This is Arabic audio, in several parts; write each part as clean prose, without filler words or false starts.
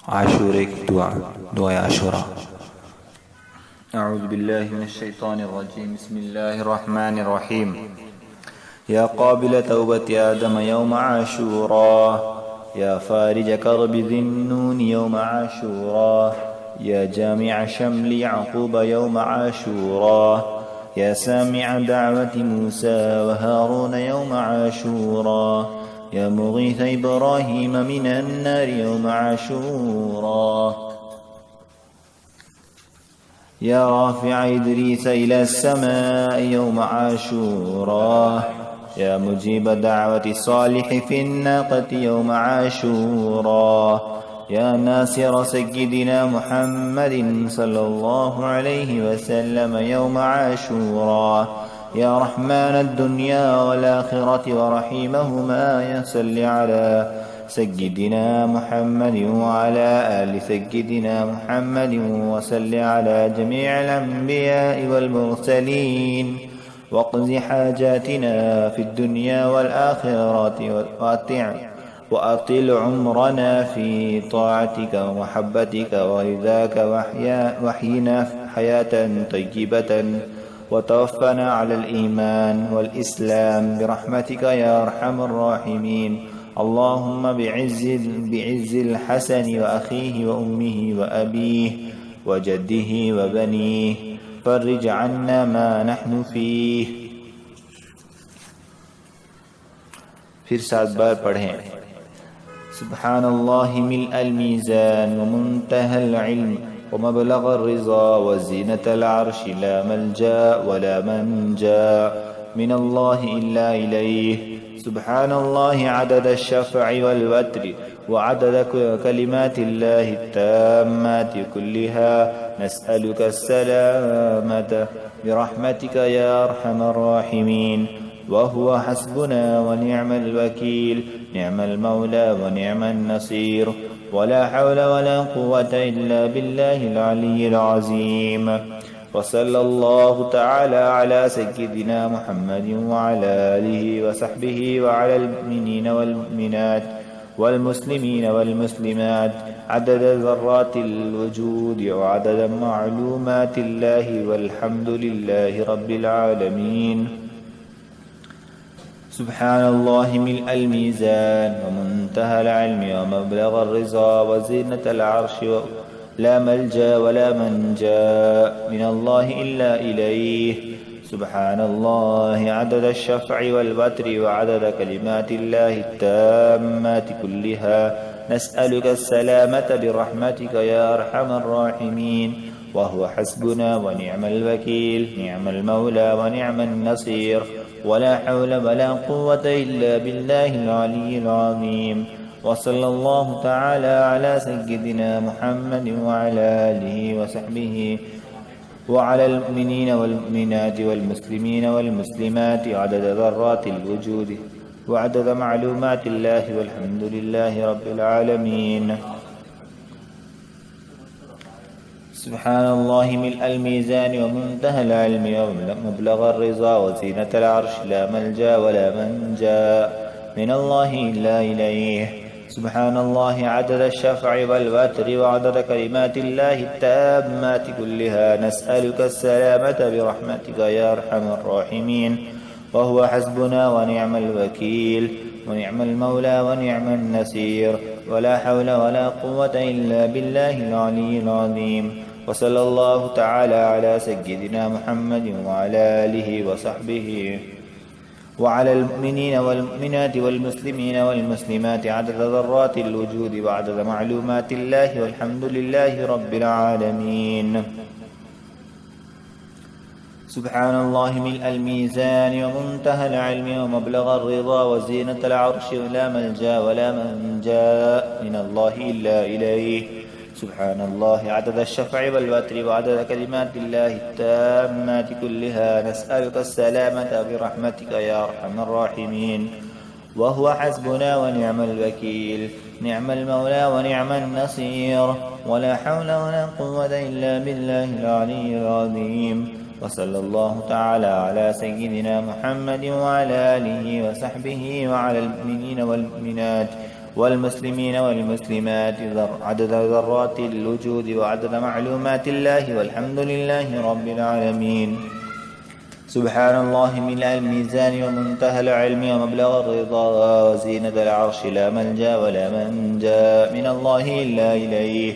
عاشورے کی دعا دعائے عاشورہ۔ أعوذ بالله من الشيطان الرجيم. بسم الله الرحمن الرحيم. يا قابل توبة آدم يوم عاشوراء، يا فارج كرب ذي النون يوم عاشوراء، يا جامع شمل يعقوب يوم عاشوراء، يا سامع دعوة موسى وهارون يوم عاشوراء، يا مغيث إبراهيم من النار يوم عاشوراء، يا رافع إدريس إلى السماء يوم عاشوراء، يا مجيب دعوة الصالح في الناقة يوم عاشوراء، يا ناصر سيدنا محمد صلى الله عليه وسلم يوم عاشوراء، يا رحمن الدنيا والآخرة ورحيمهما، يا صل على سيدنا محمد وعلى آل سيدنا محمد، وصل على جميع الأنبياء والمرسلين، واقض حاجاتنا في الدنيا والآخرة، وأطل عمرنا في طاعتك ومحبتك ورضاك، وحينا حياة طيبة، وتوفنا على الإيمان والإسلام برحمتك يا أرحم الراحمين. اللهم بعز الحسن وأخيه وأمه وأبيه وجده وبنيه، فرج عنا ما نحن فيه. پھر 7 بار پڑھیں۔ سبحان الله ملء الميزان ومنتهى العلم ومبلغ الرضا وزينة العرش، لا ملجأ ولا منجا من الله إلا إليه. سبحان الله عدد الشفع والوتر وعدد كلمات الله التامات كلها، نسألك السلامة برحمتك يا أرحم الراحمين. وهو حسبنا ونعم الوكيل، نعم المولى ونعم النصير، ولا حول ولا قوة إلا بالله العلي العظيم. وصلى الله تعالى على سيدنا محمد وعلى آله وصحبه وعلى المؤمنين والمؤمنات والمسلمين والمسلمات عدد ذرات الوجود وعدد معلومات الله، والحمد لله رب العالمين. سبحان الله ملء الميزان ومنتهى العلم ومبلغ الرضا وزينة العرش، لا ملجأ ولا منجا من الله إلا إليه. سبحان الله عدد الشفع والوتر وعدد كلمات الله التامات كلها، نسألك السلامة برحمتك يا أرحم الراحمين. وهو حسبنا ونعم الوكيل، نعم المولى ونعم النصير، ولا حول ولا قوة إلا بالله العلي العظيم. وصلى الله تعالى على سيدنا محمد وعلى آله وصحبه وعلى المؤمنين والمؤمنات والمسلمين والمسلمات عدد ذرات الوجود وعدد معلومات الله، والحمد لله رب العالمين. سبحان الله ملء الميزان ومنتهى العلم ومبلغ الرضا وزينة العرش، لا ملجأ ولا منجا من الله إلا إليه. سبحان الله عدد الشفع والوتر وعدد كلمات الله التامات كلها، نسألك السلامة برحمتك يا أرحم الراحمين. وهو حسبنا ونعم الوكيل ونعم المولى ونعم النصير، ولا حول ولا قوة إلا بالله العلي العظيم. وصلى الله تعالى على سيدنا محمد وعلى آله وصحبه وعلى المؤمنين والمؤمنات والمسلمين والمسلمات عدد ذرات الوجود وعدد معلومات الله، والحمد لله رب العالمين. سبحان الله ملء الميزان ومنتهى العلم ومبلغ الرضا وزينة العرش، لا ملجأ ولا منجا من الله إلا إليه. سبحان الله عدد الشفع والوتر وعدد كلمات الله التامات كلها، نسألك السلامة برحمتك يا أرحم الراحمين. وهو حسبنا ونعم الوكيل، نعم المولى ونعم النصير، ولا حول ولا قوة إلا بالله العلي العظيم. وصلى الله تعالى على سيدنا محمد وعلى آله وصحبه وعلى المؤمنين والمؤمنات والمسلمين والمسلمات عدد ذرات الوجود وعدد معلومات الله والحمد لله رب العالمين. سبحان الله ملء الميزان ومنتهى العلم ومبلغ الرضا وزينة العرش لا ملجأ ولا منجا من الله إلا إليه.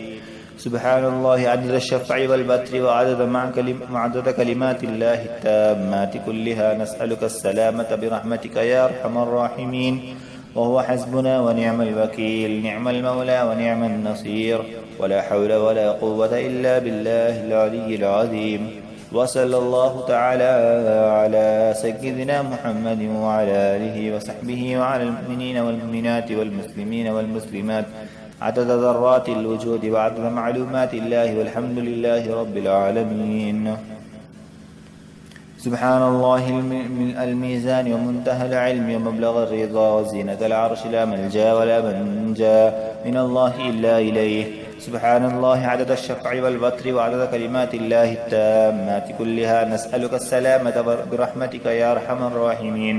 سبحان الله عدد الشفع والبتر وعدد كلمات الله التامات كلها نسألك السلامة برحمتك يا أرحم الراحمين. وهو حسبنا ونعم الوكيل نعم المولى ونعم النصير ولا حول ولا قوة إلا بالله العلي العظيم. وصلى الله تعالى على سيدنا محمد وعلى آله وصحبه وعلى المؤمنين والمؤمنات والمسلمين والمسلمات عدد ذرات الوجود وعدد معلومات الله والحمد لله رب العالمين. سبحان الله الميزان ومنتهى العلم ومبلغ الرضا وزينة العرش لا ملجا ولا منجا من الله إلا إليه. سبحان الله عدد الشفع والبتر وعدد كلمات الله التامات كلها نسألك السلامة برحمتك يا أرحم الراحمين.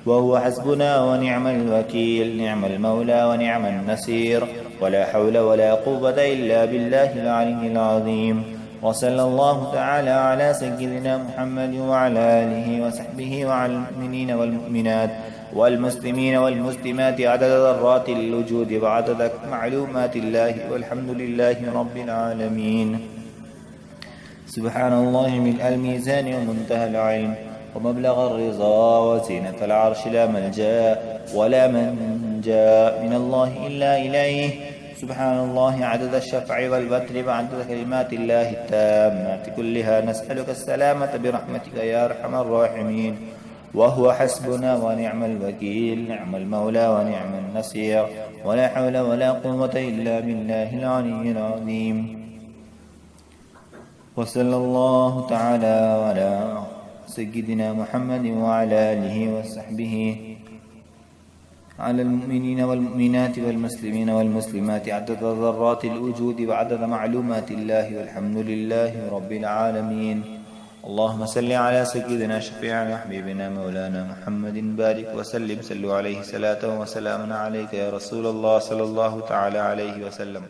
وهو حسبنا ونعم الوكيل نعم المولى ونعم النصير ولا حول ولا قوة إلا بالله العلي العظيم. وصلى الله تعالى على سيدنا محمد وعلى آله وصحبه وعلى المؤمنين والمؤمنات والمسلمين والمسلمات عدد ذرات الوجود وعدد معلومات الله والحمد لله رب العالمين. سبحان الله ملء الميزان ومنتهى العلم ومبلغ الرضا وزينة العرش لا ملجا ولا منجا من الله إلا إليه. سبحان الله عدد الشفع والبتر وعدد كلمات الله التامات كلها نسألك السلامة برحمتك يا أرحم الراحمين. وهو حسبنا ونعم الوكيل نعم المولى ونعم النصير ولا حول ولا قوة إلا بالله العلي العظيم. وصلى الله تعالى على سيدنا محمد وعلى آله وصحبه على المؤمنين والمؤمنات والمسلمين والمسلمات عدد ذرات الوجود وعدد معلومات الله والحمد لله رب العالمين. اللهم صل على سيدنا شفيعنا حبيبنا مولانا محمد بارك وسلم. صلوا عليه صلاة وسلاما عليك يا رسول الله صلى الله تعالى عليه وسلم.